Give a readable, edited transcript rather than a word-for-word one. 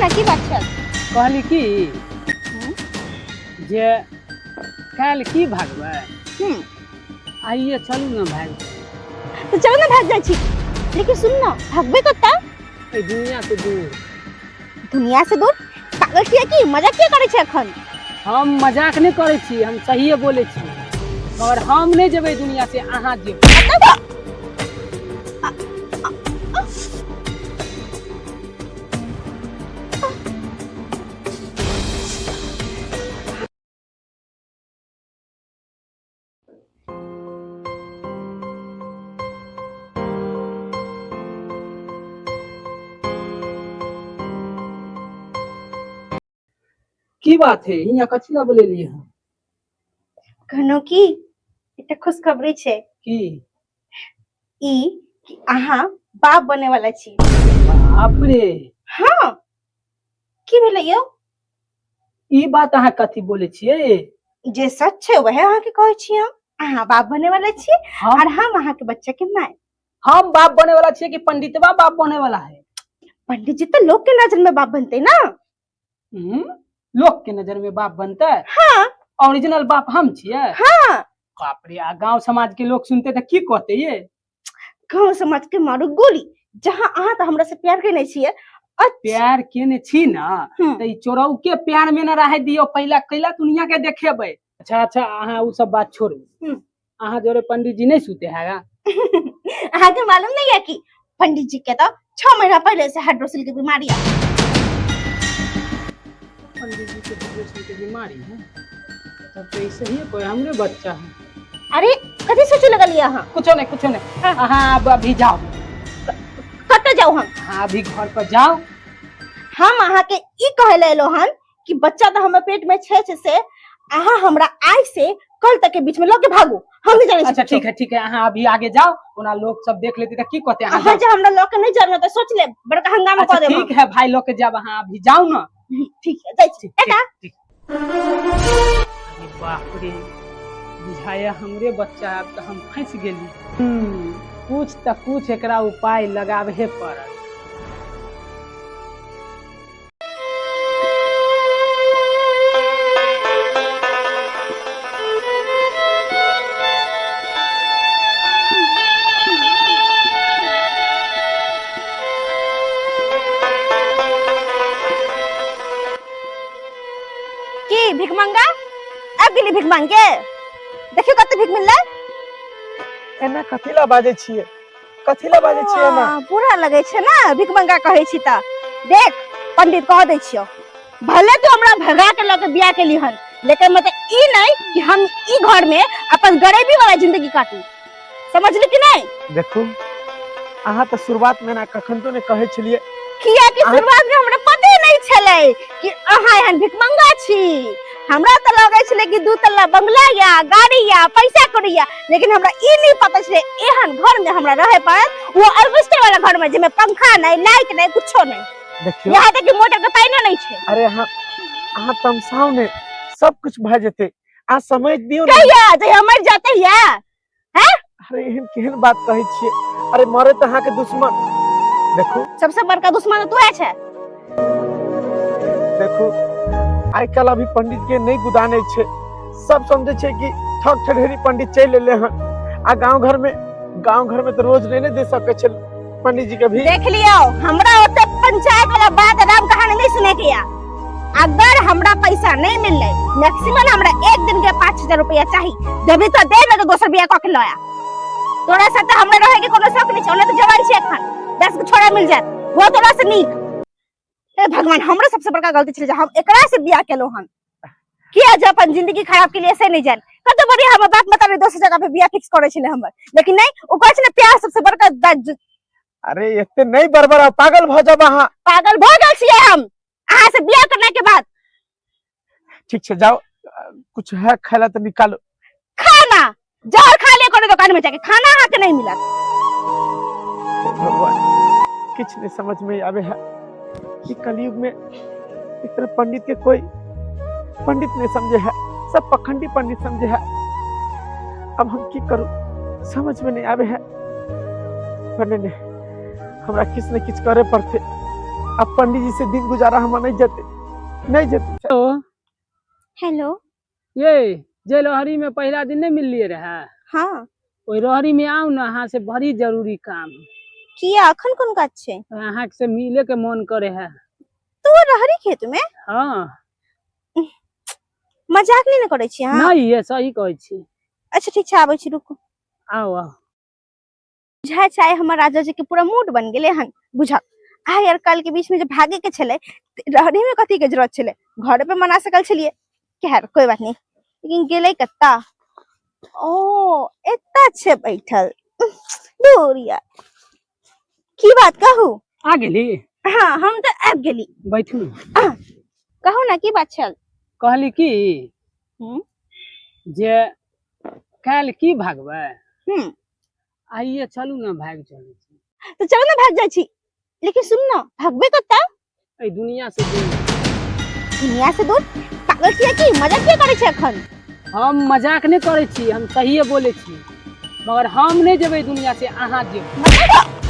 ना की बात छल कहली की जे काल की भागबै आइए चलू ना भाग तो चलो ना भाग जाई छी। लेकिन सुन ना भागबे कत्ता ए दुनिया से दूर। दुनिया से दूर पागल छियै की मजाक किया करै छै अखन। हम मजाक नहीं करे छी, हम सहिए बोले छी। और हम नहीं जेबै दुनिया से, अहाँ जेबै। की बात है यहाँ कथी ला बोलेली हम कहनो की एकटा खुशखबरी छै की ई कि अहाँ बाप बने वाला छी। बाप रे हाँ की भेलै यौ ई बात अहाँ कथी बोले छियै। जे सच छै वह अहाँ के कहै छी हम। अहाँ बाप बने वाला छी और हम अहाँ के बच्चा के माय। हम बाप बने वाला छियै कि पंडितवा बाप बने वाला है। पंडित जी तो लोग के नजर में बाप बनते ना। लोग के नजर में बाप बनता है। हाँ ओरिजिनल बाप हम छियै। हाँ बाप रे आ गांव समाज के लोग सुनते तो की कहते ये। गाँव समाज के मारू गोली जहाँ अहाँ तो हमरा से प्यार करने छियै। प्यार केने छी ना तो ई चोरौ के प्यार में न रहे दियो पहला कैला दुनिया के देखेबै। अच्छा अच्छा अहाँ उ सब बात छोड़ू। अहाँ जोरे पंडित जी नहीं सुते हैगा। अहाँ के मालूम नहीं है कि पंडित जी के तो 6 महीना पहले से हाइड्रोसिल की बीमारी है। पंडित जी के हाइड्रोसिल की बीमारी है तब तो ऐसे ही कोई हमरे बच्चा है। अरे कथी सोचे लगल यहाँ कुछ नहीं अहाँ अब अभी जाओ। कत जाओ हम। हाँ अभी घर पर जाओ। हम अहाँ के ई कहे ले एलो हन कि बच्चा तो हमर पेट में छे से अहाँ हमरा आई से कल तक के बीच में लेके भागो। हम नहीं जाने। अच्छा ठीक है अहाँ अभी आगे जाओ ओना लोग सब देख लेते त की कहते अहाँ। अहाँ जे हमरा लेके नहीं जाना तो सोच ले बड़का हंगामा कर देब। ठीक है भाई लोग के जब अहाँ अभी जाओ ना। ठीक है जाई छी टाटा। अरे बाप रे बुझाया हमरे बच्चा अब तो हम फंस गेली। कुछ त कुछ एकरा उपाय लगाबे पड़त। की भीख मांगा अब गेली भीख मांग के देखियो कते भीख मिललै। एना कथिला बाजे छियै ना। पूरा लगे छै ना भीख मांगा कहै छी त। देख पंडित कह दै छियो भले तो हमरा भगा के लके बियाह के लिहन लेकिन मतलब ई नहीं कि हम ई घर में अपन गरीबी वाला जिंदगी काटू। समझली कि नहीं। देखू अहाँ तो शुरुआत में ना कखन तो ने कहे छलिए किया कि शुरुआत में हमरा पते नहीं छले कि अहाँ एहन भीख मांगा छी। हमरा त लगे छले कि 2 तल्ला बंगला या गाड़ी या पैसा कौड़ी या लेकिन हमरा ई नहीं पता छले एहन घर में हमरा रहे पड़त वो अल्बेस्टर वाला घर में जेमे पंखा नहीं लाइट नहीं कुछो नहीं। देखियो यहाँ तक कि मोटर के पानी नहीं छे। अरे अहाँ तमसाओ ने सब कुछ भ जेते आ समझ दियो ना। कहिया जे हमर जाते या हैं। अरे एहन केहन बात कहै छियै। अरे मरे त अहाँ के दुश्मन। देखो सबसे बड़का दुश्मन तू है छे। देखो आई कल अभी पंडित के नहीं गुदाने छे। सब समझे छे कि ठग ठठेरी पंडित चल ले हन आ गांव घर में तो रोज नहीं दे सके छे पंडित जी के भी। देख लियो हमरा ओते पंचायत वाला बात राम कहानी नहीं सुने के या। अगर हमरा पैसा नहीं मिलले मैक्सिमम हमरा एक दिन के 5000 रुपया चाहिए जब तो दे ना तो दोसर बियाह क के लया। तोरा साथे हमरा रहे के कोनो शौक नहीं छे। ओने तो जवान छे एखन 10 गो छोरा मिल जात वो तोरा से नीक। ए भगवान हमरा सबसे बड़का गलती छे हम एकरा से बियाह केलो हन। किया जे अपन जिंदगी खराब के लिए से नहीं जान कत बढ़िया हम बात बता रहे दोसर जगह पे बियाह फिक्स करे छले हमर लेकिन नहीं ओ कहै छले प्यार सबसे बड़का। अरे एते नहीं बरबर पागल भ जाब अहाँ। पागल भ गेल छियै हम अहाँ से बियाह करने के बाद। ठीक छे जाओ कुछ है खाला तो निकालो। खाना जहर खा ले कोनो दुकान में जाके खाना अहाँ के नहीं मिलत। भगवान कुछ नहीं समझ में आवे है कि कलयुग में इतना पंडित के कोई पंडित नहीं समझे है। सब पखंडी पंडित समझे है। अब हम की करूं समझ में नहीं आवे है। हमरा किस न किस करे पड़ते। अब पंडित जी से दिन गुजारा हम नहीं जते, नहीं जते। तो हेलो। ये जे लोहरी में पहला दिन नहीं मिल लिए रहा, हाँ ओई लोहरी में आऊ ना, अहाँ से बड़ी जरूरी काम किया अखन कोन काज छै? अहाँ से मिले के मन करे है। तू रहरी खेत में हाँ मजाक नहीं न करे छी हां? नहीं, ये सही कहै छी। अच्छा ठीक छै, आबै छी, रुको। आओ आओ। बुझा चाहे हमर राजा जी के पूरा मूड बन गेले हन, बुझा। आ यार कल के बीच में जब भागे के छले, रहरी में कथी के जरूरत छले, घर पे मना सकल छलिए। खैर कोई बात नहीं, लेकिन गेले कत्ता। ओ एत्ता छै बैठल दूरिया। की बात कहू? आ गेली? हाँ हम तो आब गेली। बैठू। कहू ना की बात छल? कहली की हम्म जे काल की भागबै, हम्म आइए चलू ना भाग चलै छी। तो चलो ना भाग जाइ छी, लेकिन सुन ना भागबे कत्ता? ए दुनिया से दूर। दुनिया से दूर? पागल छियै की? मजाक किया करे छै अखन? हम मजाक नहीं करे छी, हम सहिए बोले छी, मगर हम नहीं जेबै दुनिया से, अहाँ जेबै। मतलब